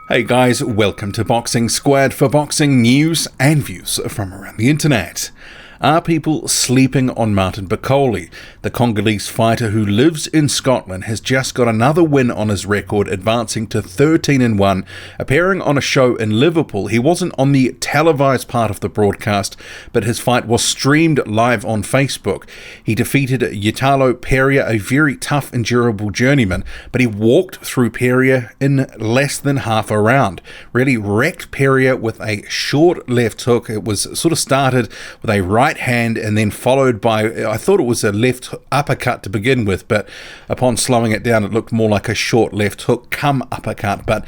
Hey guys, welcome to Boxing Squad for boxing news and views from around the internet. Are people sleeping on Martin Bakole? The Congolese fighter who lives in Scotland has just got another win on his record, advancing to 13-1, appearing on a show in Liverpool. He wasn't on the televised part of the broadcast, but his fight was streamed live on Facebook. He defeated Ytalo Perea, a very tough and durable journeyman, but he walked through Perea in less than half a round. Really wrecked Perea with a short left hook. It was sort of started with a right hand and then followed by, I thought it was a left uppercut to begin with, but upon slowing it down it looked more like a short left hook come uppercut, but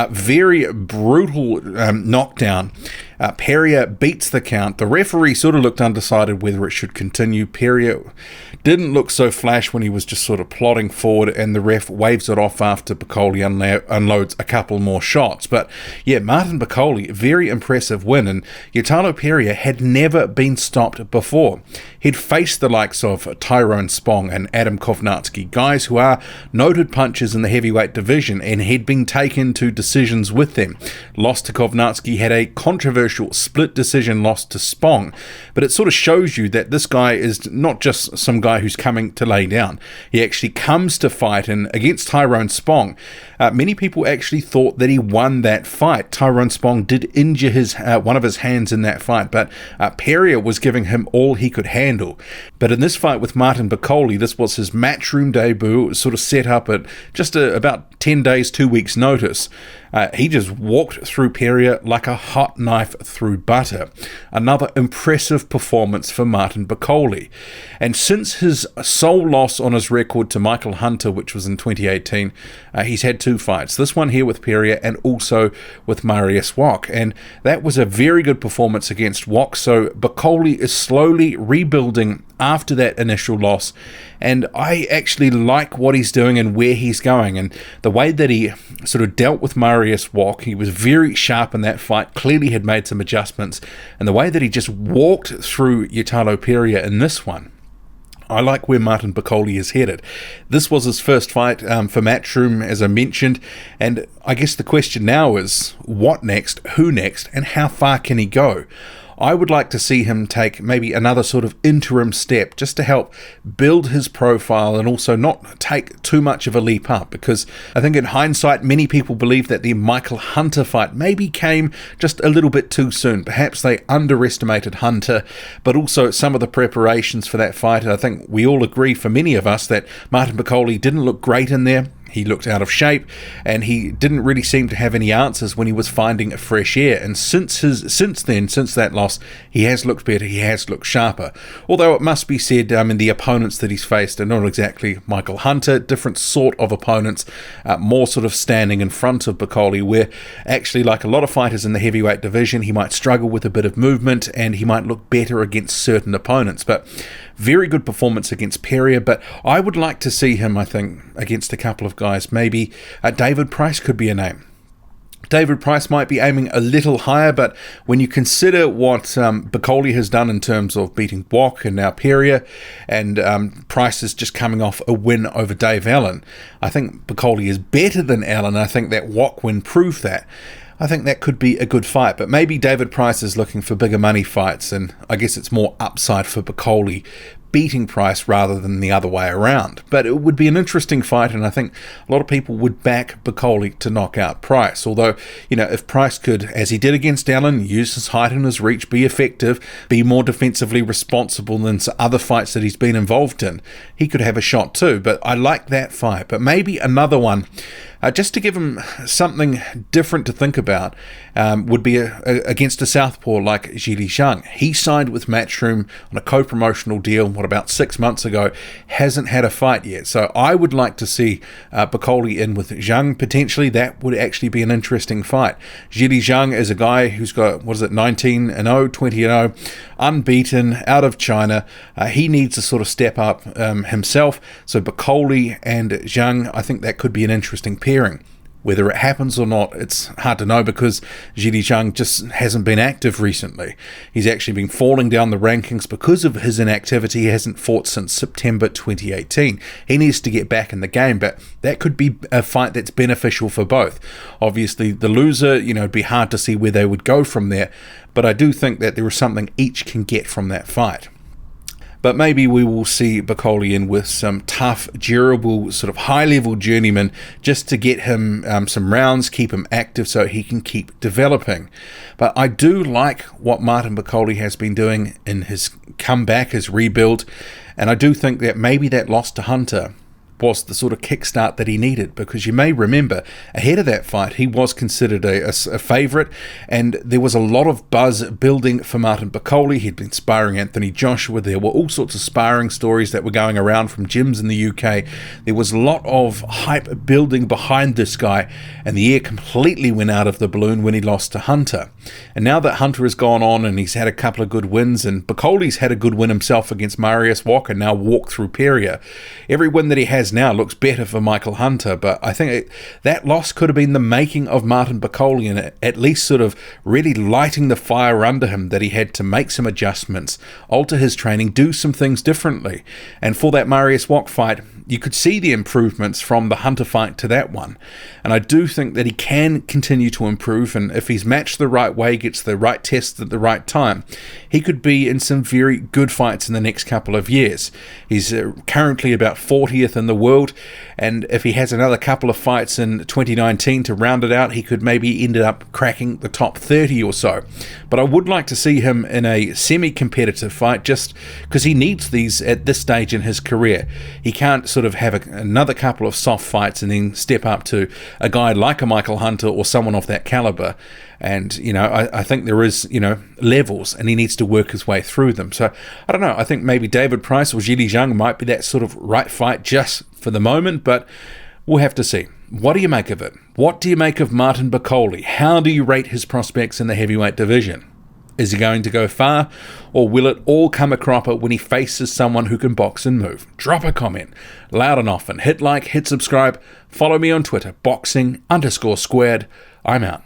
very brutal knockdown. Perea beats the count. The referee sort of looked undecided whether it should continue. Perea didn't look so flash when he was just sort of plodding forward, and the ref waves it off after Bakole unloads a couple more shots. But yeah, Martin Bakole, very impressive win, and Ytalo Perea had never been stopped before. He'd faced the likes of Tyrone Spong and Adam Kovnatski, guys who are noted punchers in the heavyweight division, and he'd been taken to decisions with them. Lost to Kovnatski, had a controversial split decision loss to Spong, but it sort of shows you that this guy is not just some guy who's coming to lay down. He actually comes to fight, and against Tyrone Spong, many people actually thought that he won that fight. Tyrone Spong did injure one of his hands in that fight, but Perea was giving him all he could handle. But in this fight with Martin Bakole, this was his matchroom debut. It was sort of set up at just about 10 days, 2 weeks notice. He just walked through Perea like a hot knife through butter. Another impressive performance for Martin Bakole. And since his sole loss on his record to Michael Hunter, which was in 2018, he's had two fights. This one here with Perea and also with Marius Wok. And that was a very good performance against Wok. So Bakole is slowly rebuilding after that initial loss, and I actually like what he's doing and where he's going, and the way that he sort of dealt with Marius Wok. He was very sharp in that fight, clearly had made some adjustments, and the way that he just walked through Ytalo Perea in this one, I like where Martin Bakole is headed. This was his first fight for Matchroom, as I mentioned, and I guess the question now is, what next, who next, and how far can he go? I would like to see him take maybe another sort of interim step just to help build his profile and also not take too much of a leap up, because I think in hindsight many people believe that the Michael Hunter fight maybe came just a little bit too soon. Perhaps they underestimated Hunter, but also some of the preparations for that fight. I think we all agree, for many of us, that Martin Bakole didn't look great in there. He looked out of shape, and he didn't really seem to have any answers when he was finding fresh air. And since that loss, he has looked better, he has looked sharper. Although it must be said, the opponents that he's faced are not exactly Michael Hunter, different sort of opponents, more sort of standing in front of Bakole, where actually, like a lot of fighters in the heavyweight division, he might struggle with a bit of movement, and he might look better against certain opponents. But very good performance against Perea, but I would like to see him, I think, against a couple of guys. Maybe David Price could be a name. David Price might be aiming a little higher, but when you consider what Bakole has done in terms of beating Wok and now Perea, and Price is just coming off a win over Dave Allen, I think Bakole is better than Allen. I think that Wok win proved that. I think that could be a good fight, but maybe David Price is looking for bigger money fights, and I guess it's more upside for Bakole beating Price rather than the other way around. But it would be an interesting fight, and I think a lot of people would back Bakole to knock out Price. Although, if Price could, as he did against Allen, use his height and his reach, be effective, be more defensively responsible than other fights that he's been involved in, he could have a shot too. But I like that fight. But maybe another one, just to give him something different to think about, would be against a southpaw like Zhili Zhang. He signed with Matchroom on a co-promotional deal, about 6 months ago, hasn't had a fight yet. So I would like to see Bakole in with Zhang potentially. That would actually be an interesting fight. Zhili Zhang is a guy who's got, 19-0, 20-0, unbeaten, out of China. He needs to sort of step up himself. So Bakole and Zhang, I think that could be an interesting pairing. Whether it happens or not, it's hard to know because Zhili Zhang just hasn't been active recently. He's actually been falling down the rankings because of his inactivity. He hasn't fought since September 2018. He needs to get back in the game, but that could be a fight that's beneficial for both. Obviously, the loser, it'd be hard to see where they would go from there, but I do think that there is something each can get from that fight. But maybe we will see Bakole in with some tough, durable, sort of high-level journeyman just to get him some rounds, keep him active so he can keep developing. But I do like what Martin Bakole has been doing in his comeback, his rebuild, and I do think that maybe that loss to Hunter was the sort of kickstart that he needed, because you may remember ahead of that fight he was considered a favourite, and there was a lot of buzz building for Martin Bakole. He'd been sparring Anthony Joshua. There were all sorts of sparring stories that were going around from gyms in the UK. There was a lot of hype building behind this guy, and the air completely went out of the balloon when he lost to Hunter. And now that Hunter has gone on and he's had a couple of good wins, and Bakole's had a good win himself against Mariusz Wach and now walked through Perea, every win that he has now looks better for Michael Hunter. But I think that loss could have been the making of Martin Bakole, and at least sort of really lighting the fire under him, that he had to make some adjustments, alter his training, do some things differently. And for that Mariusz Wach fight, you could see the improvements from the Hunter fight to that one. And I do think that he can continue to improve, and if he's matched the right way, gets the right tests at the right time, he could be in some very good fights in the next couple of years. He's currently about 40th in the world, and if he has another couple of fights in 2019 to round it out, he could maybe end up cracking the top 30 or so. But I would like to see him in a semi-competitive fight, just because he needs these at this stage in his career. He can't sort of have another couple of soft fights and then step up to a guy like a Michael Hunter or someone of that caliber. And, I think there is, levels, and he needs to work his way through them. So, I don't know, I think maybe David Price or Zhili Zhang might be that sort of right fight just for the moment, but we'll have to see. What do you make of it? What do you make of Martin Bakole? How do you rate his prospects in the heavyweight division? Is he going to go far, or will it all come a cropper when he faces someone who can box and move? Drop a comment, loud and often. Hit like, hit subscribe. Follow me on Twitter, boxing_squared. I'm out.